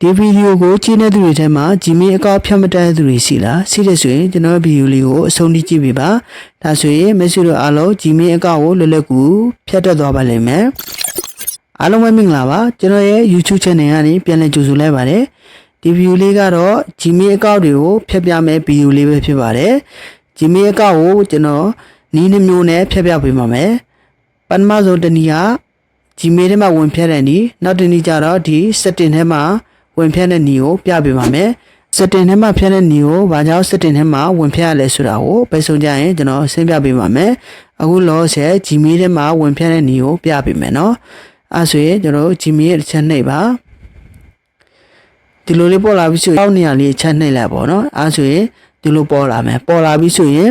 ဒီဗီဒီယိုကိုကြည့်နေတဲ့သူတွေထဲမှာ Gmail အကောင့်ဖြတ်မတက်တဲ့သူတွေရှိလားရှိတဲ့ဆိုရင်ကျွန်တော်ဗီဒီယိုလေးကိုအဆုံးထိကြည့်ပေးပါဒါဆိုရင်မိတ်ဆွေတို့အားလုံး Gmail အကောင့်ကိုလွယ်လွယ်ကူဖြတ်တက်သွားပါလိမ့်မယ်အားလုံးပဲမင်္ဂလာပါကျွန်တော်ရဲ့ YouTube channel ကနေပြန်လည်ကြိုဆိုလိုက်ပါတယ်ဒီဗီဒီယိုလေးကတော့ Gmail အကောင့်တွေကိုဖြတ်ပြမယ်ဗီဒီယိုလေးပဲဖြစ်ပါတယ် Gmail အကောင့်ကိုကျွန်တော်နီးနှမျိုးနဲ့ဖြတ်ပြပေးပါမယ်ပထမဆုံးတစ်နည်းက Gmail ထဲမှာဝင်ဖြတ်တဲ့နည်းနောက်တစ်နည်းကျတော့ဒီ setting ထဲမှာဝင်ဖြတ်တဲ့နည်းကိုပြပေးပါမယ် setting ထဲမှာဖြတ်တဲ့နည်းကိုဘာကြောင့် setting ထဲမှာဝင်ဖြတ်ရလဲဆိုတာကိုပဲဆုံးကြရင်ကျွန်တော်ရှင်းပြပေးပါမယ်အခုလောဆယ် Gmail ထဲမှာဝင်ဖြတ်တဲ့နည်းကိုပြပေးမယ်နော်အဲဆိုရင်ကျွန်တော် Gmail ရဲ့တစ်ချက်နှိပ်ပါဒီလိုလေးပေါ်လာပြီဆိုရင်အောက်နေရာလေးချက်နှိပ်လိုက်ပါတော့အဲဆိုရင်ဒီလိုပေါ်လာမယ်ပေါ်လာပြီဆိုရင်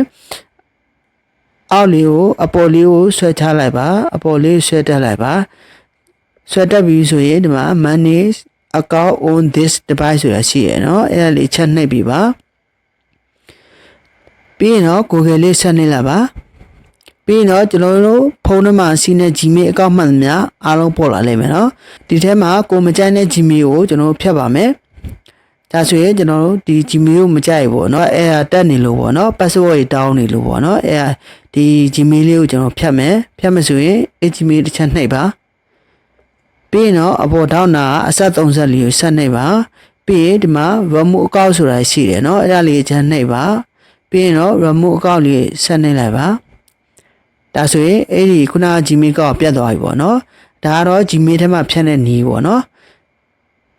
အောက်လေးကိုအပေါ်လေးကိုဆွဲချလိုက်ပါအပေါ်လေးဆွဲတက်လိုက်ပါဆွဲတက်ပြီဆိုရင်ဒီမှာ manage account on this device ဆိုတာရှိရနော်အဲ့ဒါလေးချက်နှိပ်ပြီပါပြီးရင်တော့ Google လေးဆက်နှိပ်လိုက်ပါပြီးရင်တော့ကျွန်တော်တို့ဖုန်းထဲမှာစီးတဲ့ Gmail account မှန်သမျှအားလုံးပေါ်လာလိမ့်မယ်နော်ဒီထဲမှာကိုမကြိုက်တဲ့ Gmail ကိုကျွန်တော်ဖြတ်ပါမယ်ဒါဆိုရင်ကျွန်တော်တို့ဒီ Gmail ကိုမကြိုက်ဘူးเนาะအဲ့ဒါတက်နေလို့ပေါ့เนาะ password တွေတောင်းနေလို့ပေါ့เนาะအဲ့ဒါဒီ Gmail လေးကိုကျွန်တော်ဖြတ်မယ်ဆိုရင် Gmail တစ်ချက်နှိပ်ပါပြီးရင်တော့အပေါ်ထောင်းတာအဆက်34ကိုဆက်နှိပ်ပါပြီးရင်ဒီမှာ remove account ဆိုတာရှိတယ်เนาะအဲ့ဒါလေးချက်နှိပ်ပါပြီးရင်တော့ remove account လေးဆက်နှိပ်လိုက်ပါဒါဆိုရင်အဲ့ဒီခုနက Gmail ကပြတ်သွားပြီပေါ့เนาะဒါကတော့ Gmail ထဲမှာဖြတ်တဲ့နည်းပေါ့เนาะ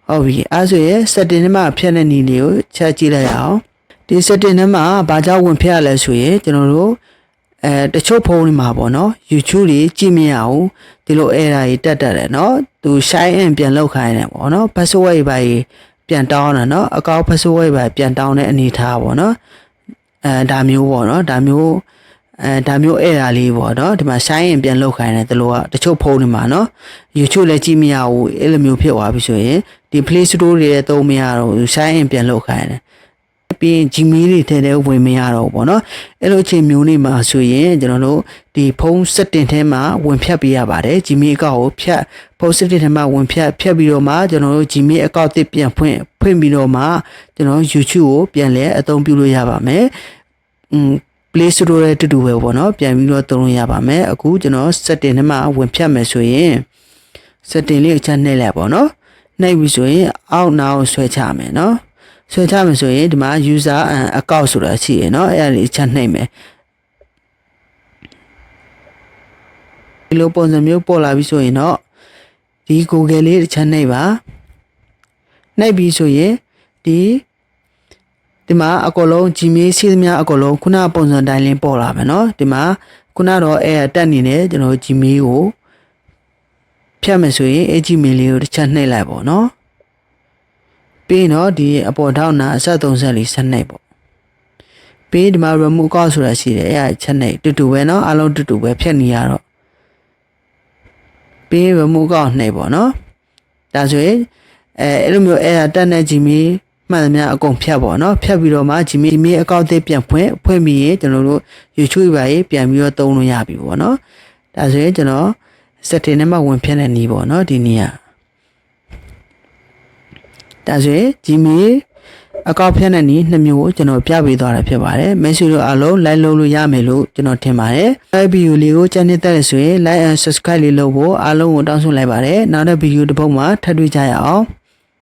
ဟုတ်ပြီအဲဆိုရင် setting ထဲမှာဖြတ်တဲ့နည်းလေးကိုချက်ကြည့်လိုက်အောင်ဒီ setting ထဲမှာဘာကြောင့်ဝင်ဖြတ်ရလဲဆိုရင်ကျွန်တော်တို့တချို့ဖုန်းတွေမှာပေါ့နော် YouTube တွေကြည့်မရအောင်ဒီလို error တွေတက်တယ်နော်သူ sign in ပြန်လုပ်ခိုင်းတယ်ပေါ့နော် password တွေပါပြန်တောင်းတာနော် account password တွေပါပြန်တောင်းတဲ့အနေထားပေါ့နော်ဒါမျိုးပေါ့နော်ဒါမျိုး error လေးပေါ့နော်ဒီမှာ sign in ပြန်လုပ်ခိုင်းတယ်ဒီလိုကတချို့ဖုန်းတွေမှာနော် YouTube လည်းကြည့်မရဘူးအဲ့လိုမျိုးဖြစ်သွားပြီဆိုရင်ဒီ Play Store တွေလည်းသုံးမရတော့ဘူး sign in ပြန်လုပ်ခိုင်းတယ်ပြီးရင် Gmail တွေထဲထဲဝင်မရတော့ဘူးပေါ့နော်အဲ့လိုအချိန်မျိုးနေမှာဆိုရင်ကျွန်တော်တို့ဒီဖုန်း setting ထဲမှာဝင်ဖြတ်ပေးရပါတယ် Gmail account ကိုဖြတ်ဖုန်း setting ထဲမှာဝင်ဖြတ်ပြီးတော့မှကျွန်တော်တို့ Gmail account တစ်ပြန်ဖွင့်ပြီးတော့မှကျွန်တော် YouTube ကိုပြန်လဲအသုံးပြုလို့ရပါမယ်Play Store ရဲ့တူတူပဲပေါ့နော်ပြန်ပြီးတော့သုံးလို့ရပါမယ်အခုကျွန်တော် setting ထဲမှာဝင်ဖြတ်မယ်ဆိုရင် setting လေးအချက်နှိပ်လိုက်ပေါ့နော်နှိပ်ပြီဆိုရင်အောက်နောက်ဆွဲချမယ်နော်ဆွဲချမယ်ဆိုရင်ဒီမှာ user account ဆိုတာရှိရနော်အဲ့ဒါလေးချက်နှိပ်မယ်ဒီလိုပုံစံမျိုးပေါ်လာပြီဆိုရင်တော့ဒီ Google လေးချက်နှိပ်ပါနှိပ်ပြီဆိုရင်ဒီမှာအကုန်လုံး Gmail ရှိသမျှအကုန်လုံးခုနပုံစံတိုင်းလင်းပေါ်လာမယ်နော်ဒီမှာခုနတော့အဲ့တက်နေတယ်ကျွန်တော် Gmail ကိုဖြတ်မယ်ဆိုရင် Gmail လေးကိုတစ်ချက်နှိပ်လိုက်ပေါ့နော်ပြီးတော့ဒီအပေါ်ထောက်နာအဆက်34ဆက်နှိပ်ပေါ့ပြီးဒီမှာ remove account ဆိုတာရှိတယ်အဲ့ဒါချက်နှိပ်တူတူပဲเนาะအားလုံးတူတူပဲဖြတ်နေရတော့ပြီး remove account နှိပ်ပေါ့เนาะဒါဆိုရင်အဲ့လိုမျိုးအဲ့ဒါတက်တဲ့ Gmail မှန်သမျှအကုန်ဖြတ်ပေါ့เนาะဖြတ်ပြီးတော့မှ Gmail account တွေပြန်ဖွင့်ပြီးရင်ကျွန်တော်တို့ YouTube ပါရေးပြန်ပြီးတော့သုံးလို့ရပြီပေါ့เนาะဒါဆိုရင်ကျွန်တော် setting ထဲမှာဝင်ဖြတ်တဲ့နည်းပေါ့เนาะဒီနည်းဒါဆိုရင် Gmail အကောင့်ဖြတ်တဲ့နည်းနှစ်မျိုးကိုကျွန်တော်ပြပေးသွားတာဖြစ်ပါတယ်။ message တို့အားလုံး like လုပ်လို့ရမယ်လို့ကျွန်တော်ထင်ပါတယ်။ဒီဗီဒီယိုလေးကိုကြည့်နေတဲ့ဆိုရင် like and subscribe လေးလုပ်ဖို့အားလုံးကိုတောင်းဆိုလိုက်ပါတယ်။နောက်တဲ့ဗီဒီယိုတစ်ပုဒ်မှာထပ်တွေ့ကြရအောင်။